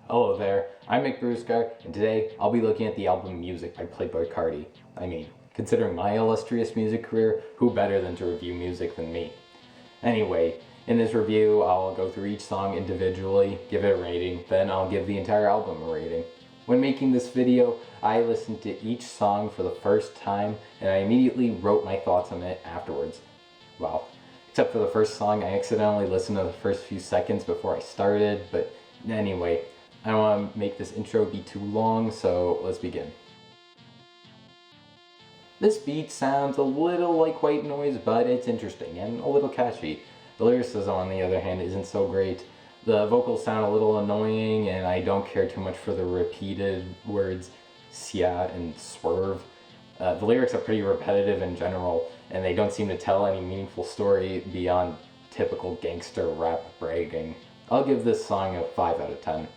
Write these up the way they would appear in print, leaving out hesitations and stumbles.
Hello there, I'm McBruscar, and today I'll be looking at the album Music by Playboi Carti. I mean, considering my illustrious music career, who better than to review music than me? Anyway, in this review, I'll go through each song individually, give it a rating, then I'll give the entire album a rating. When making this video, I listened to each song for the first time, and I immediately wrote my thoughts on it afterwards. Well, except for the first song, I accidentally listened to the first few seconds before I started, but anyway, I don't want to make this intro be too long, so let's begin. This beat sounds a little like white noise, but it's interesting and a little catchy. The lyricism, on the other hand, isn't so great. The vocals sound a little annoying, and I don't care too much for the repeated words "sia" and "swerve." The lyrics are pretty repetitive in general, and they don't seem to tell any meaningful story beyond typical gangster rap bragging. I'll give this song a 5 out of 10.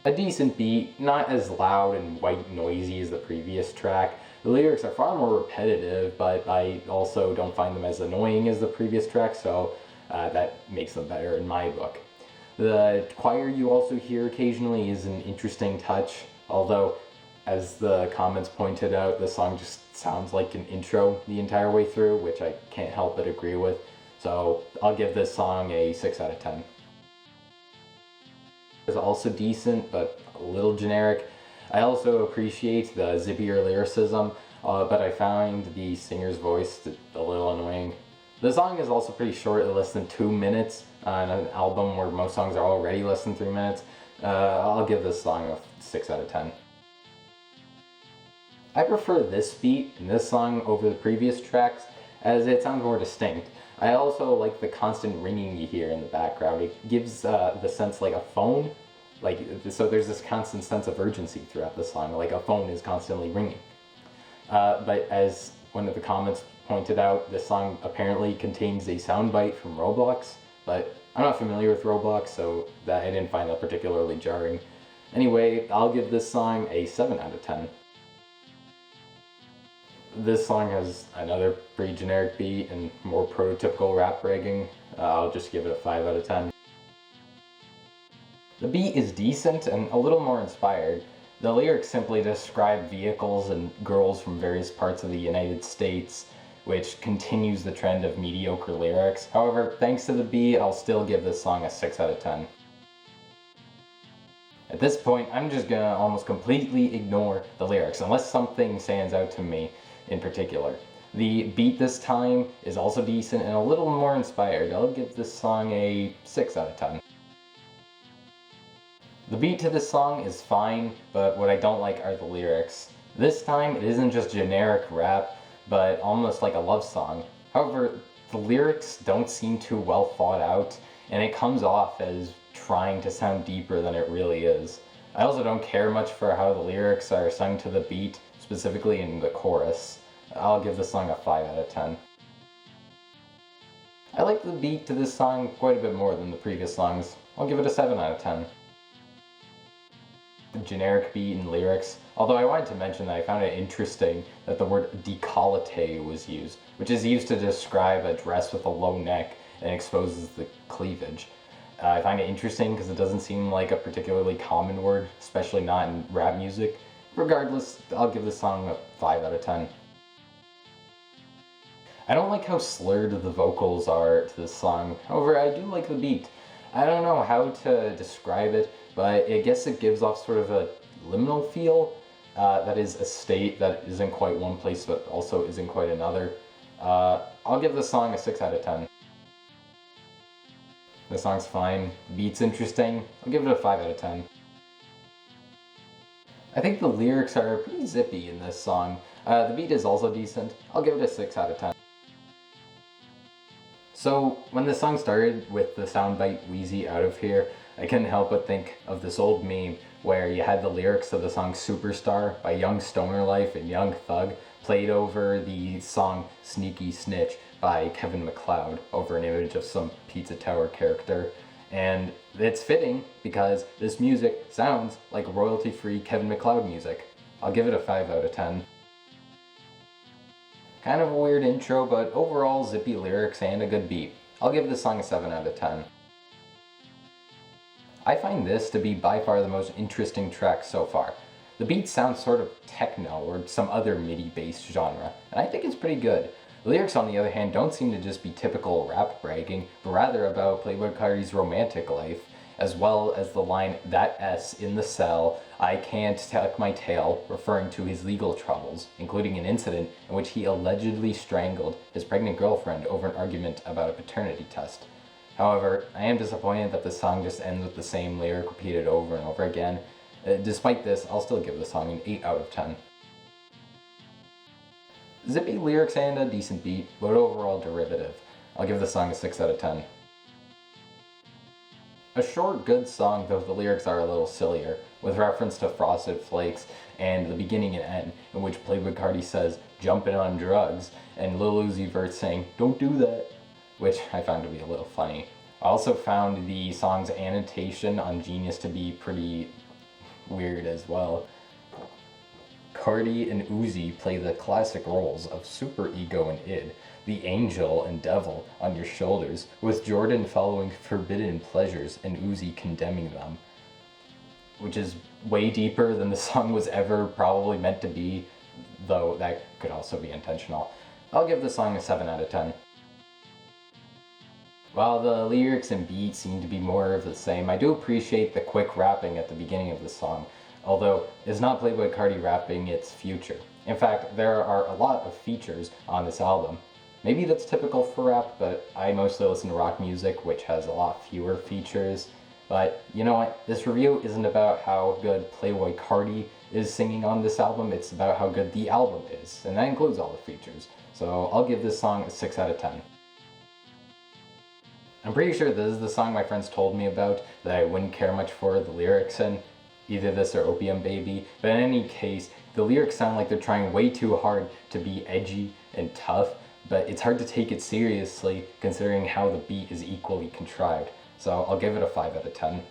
A decent beat, not as loud and white noisy as the previous track. The lyrics are far more repetitive, but I also don't find them as annoying as the previous track, so that makes them better in my book. The choir you also hear occasionally is an interesting touch, although as the comments pointed out, the song just sounds like an intro the entire way through, which I can't help but agree with. So I'll give this song a 6 out of 10. Is also decent, but a little generic. I also appreciate the zippier lyricism, but I find the singer's voice a little annoying. The song is also pretty short, less than 2 minutes, on an album where most songs are already less than 3 minutes. I'll give this song a 6 out of 10. I prefer this beat in this song over the previous tracks, as it sounds more distinct. I also like the constant ringing you hear in the background. It gives the sense like a phone, so there's this constant sense of urgency throughout the song, like a phone is constantly ringing. But as one of the comments pointed out, this song apparently contains a soundbite from Roblox, but I'm not familiar with Roblox, so I didn't find that particularly jarring. Anyway, I'll give this song a 7 out of 10. This song has another pretty generic beat and more prototypical rap bragging. I'll just give it a 5 out of 10. The beat is decent and a little more inspired. The lyrics simply describe vehicles and girls from various parts of the United States, which continues the trend of mediocre lyrics. However, thanks to the beat, I'll still give this song a 6 out of 10. At this point, I'm just gonna almost completely ignore the lyrics, unless something stands out to me in particular. The beat this time is also decent and a little more inspired. I'll give this song a 6 out of 10. The beat to this song is fine, but what I don't like are the lyrics. This time, it isn't just generic rap, but almost like a love song. However, the lyrics don't seem too well thought out, and it comes off as trying to sound deeper than it really is. I also don't care much for how the lyrics are sung to the beat, specifically in the chorus. I'll give this song a 5 out of 10. I like the beat to this song quite a bit more than the previous songs. I'll give it a 7 out of 10. The generic beat and lyrics, although I wanted to mention that I found it interesting that the word décolleté was used, which is used to describe a dress with a low neck and exposes the cleavage. I find it interesting because it doesn't seem like a particularly common word, especially not in rap music. Regardless, I'll give this song a 5 out of 10. I don't like how slurred the vocals are to this song, however I do like the beat. I don't know how to describe it, but I guess it gives off sort of a liminal feel, that is a state that isn't quite one place but also isn't quite another. I'll give this song a 6 out of 10. The song's fine, the beat's interesting, I'll give it a 5 out of 10. I think the lyrics are pretty zippy in this song. The beat is also decent, I'll give it a 6 out of 10. So, when the song started with the soundbite "Wheezy out of here," I couldn't help but think of this old meme where you had the lyrics of the song "Superstar" by Young Stoner Life and Young Thug played over the song "Sneaky Snitch" by Kevin MacLeod over an image of some Pizza Tower character. And it's fitting because this music sounds like royalty-free Kevin MacLeod music. I'll give it a 5 out of 10. Kind of a weird intro, but overall zippy lyrics and a good beat. I'll give this song a 7 out of 10. I find this to be by far the most interesting track so far. The beat sounds sort of techno or some other MIDI-based genre, and I think it's pretty good. The lyrics, on the other hand, don't seem to just be typical rap bragging, but rather about Playboi Carti's romantic life, as well as the line, "That S in the cell, I can't tuck my tail," referring to his legal troubles, including an incident in which he allegedly strangled his pregnant girlfriend over an argument about a paternity test. However, I am disappointed that the song just ends with the same lyric repeated over and over again. Despite this, I'll still give the song an 8 out of 10. Zippy lyrics and a decent beat, but overall derivative. I'll give the song a 6 out of 10. A short, good song, though the lyrics are a little sillier, with reference to Frosted Flakes and the beginning and end, in which Playboi Carti says, "jumping on drugs," and Lil Uzi Vert saying, "don't do that," which I found to be a little funny. I also found the song's annotation on Genius to be pretty weird as well. Carti and Uzi play the classic roles of superego and id, the angel and devil on your shoulders, with Jordan following forbidden pleasures and Uzi condemning them. Which is way deeper than the song was ever probably meant to be, though that could also be intentional. I'll give the song a 7 out of 10. While the lyrics and beat seem to be more of the same, I do appreciate the quick rapping at the beginning of the song, although it's not Playboi Carti rapping, it's Future. In fact, there are a lot of features on this album. Maybe that's typical for rap, but I mostly listen to rock music, which has a lot fewer features. But you know what? This review isn't about how good Playboi Carti is singing on this album, it's about how good the album is, and that includes all the features. So I'll give this song a 6 out of 10. I'm pretty sure this is the song my friends told me about that I wouldn't care much for the lyrics in, either this or Opium Baby, but in any case, the lyrics sound like they're trying way too hard to be edgy and tough, but it's hard to take it seriously considering how the beat is equally contrived, so I'll give it a 5 out of 10.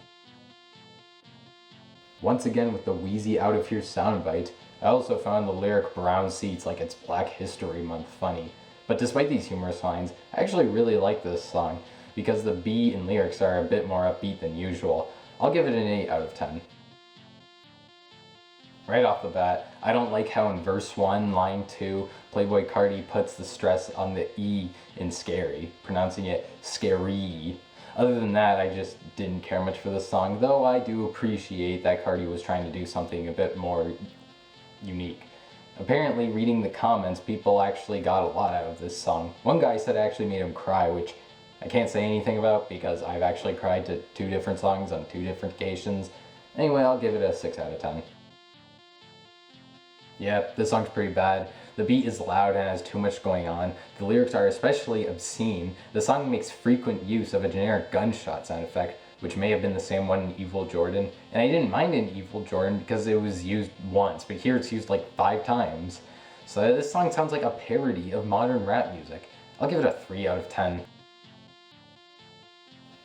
Once again with the Wheezy Out of Here soundbite, I also found the lyric "brown seats like it's Black History Month" funny, but despite these humorous lines, I actually really like this song, because the beat and lyrics are a bit more upbeat than usual. I'll give it an 8 out of 10. Right off the bat, I don't like how in verse 1, line 2, Playboi Carti puts the stress on the E in scary, pronouncing it scary. Other than that, I just didn't care much for the song, though I do appreciate that Carti was trying to do something a bit more unique. Apparently, reading the comments, people actually got a lot out of this song. One guy said it actually made him cry, which I can't say anything about because I've actually cried to 2 different songs on 2 different occasions. Anyway, I'll give it a 6 out of 10. Yeah, this song's pretty bad. The beat is loud and has too much going on. The lyrics are especially obscene. The song makes frequent use of a generic gunshot sound effect, which may have been the same one in Evil Jordan. And I didn't mind in Evil Jordan because it was used once, but here it's used like 5 times. So this song sounds like a parody of modern rap music. I'll give it a 3 out of 10.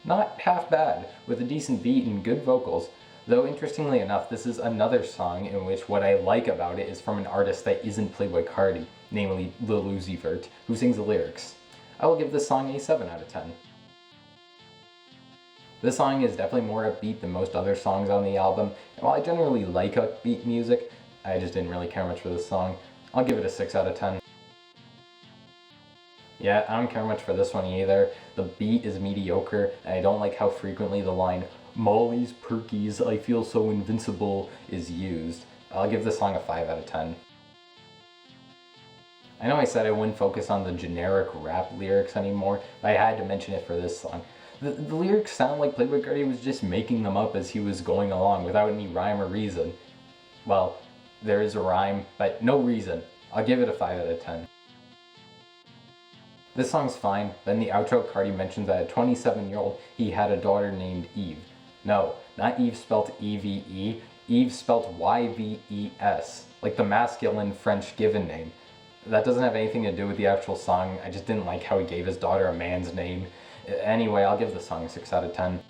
Not half bad, with a decent beat and good vocals. Though interestingly enough, this is another song in which what I like about it is from an artist that isn't Playboi Carti, namely Lil Uzi Vert, who sings the lyrics. I will give this song a 7 out of 10. This song is definitely more upbeat than most other songs on the album, and while I generally like upbeat music, I just didn't really care much for this song. I'll give it a 6 out of 10. Yeah, I don't care much for this one either. The beat is mediocre, and I don't like how frequently the line, "Molly's Perkies, I feel so invincible," is used. I'll give this song a 5 out of 10. I know I said I wouldn't focus on the generic rap lyrics anymore, but I had to mention it for this song. The lyrics sound like Playboi Carti was just making them up as he was going along without any rhyme or reason. Well, there is a rhyme, but no reason. I'll give it a 5 out of 10. This song's fine, but in the outro, Carti mentions that at 27-year-old, he had a daughter named Eve. No, not Eve spelt E-V-E, Eve spelt Y-V-E-S, like the masculine French given name. That doesn't have anything to do with the actual song, I just didn't like how he gave his daughter a man's name. Anyway, I'll give the song a 6 out of 10.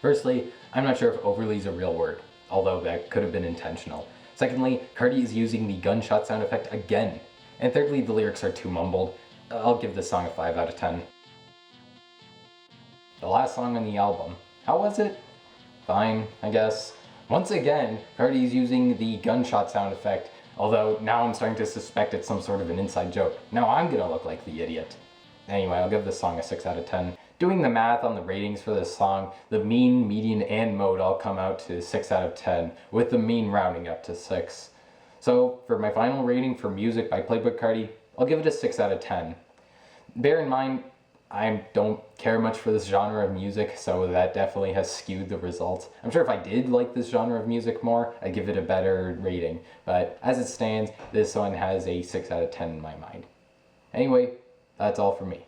Firstly, I'm not sure if overly is a real word, although that could have been intentional. Secondly, Carti is using the gunshot sound effect again. And thirdly, the lyrics are too mumbled. I'll give this song a 5 out of 10. the last song on the album. How was it? Fine, I guess. Once again, Carti's using the gunshot sound effect, although now I'm starting to suspect it's some sort of an inside joke. Now I'm gonna look like the idiot. Anyway, I'll give this song a 6 out of 10. Doing the math on the ratings for this song, the mean, median, and mode all come out to 6 out of 10, with the mean rounding up to 6. So, for my final rating for music by Playboi Carti, I'll give it a 6 out of 10. Bear in mind, I don't care much for this genre of music, so that definitely has skewed the results. I'm sure if I did like this genre of music more, I'd give it a better rating. But as it stands, this one has a 6 out of 10 in my mind. Anyway, that's all for me.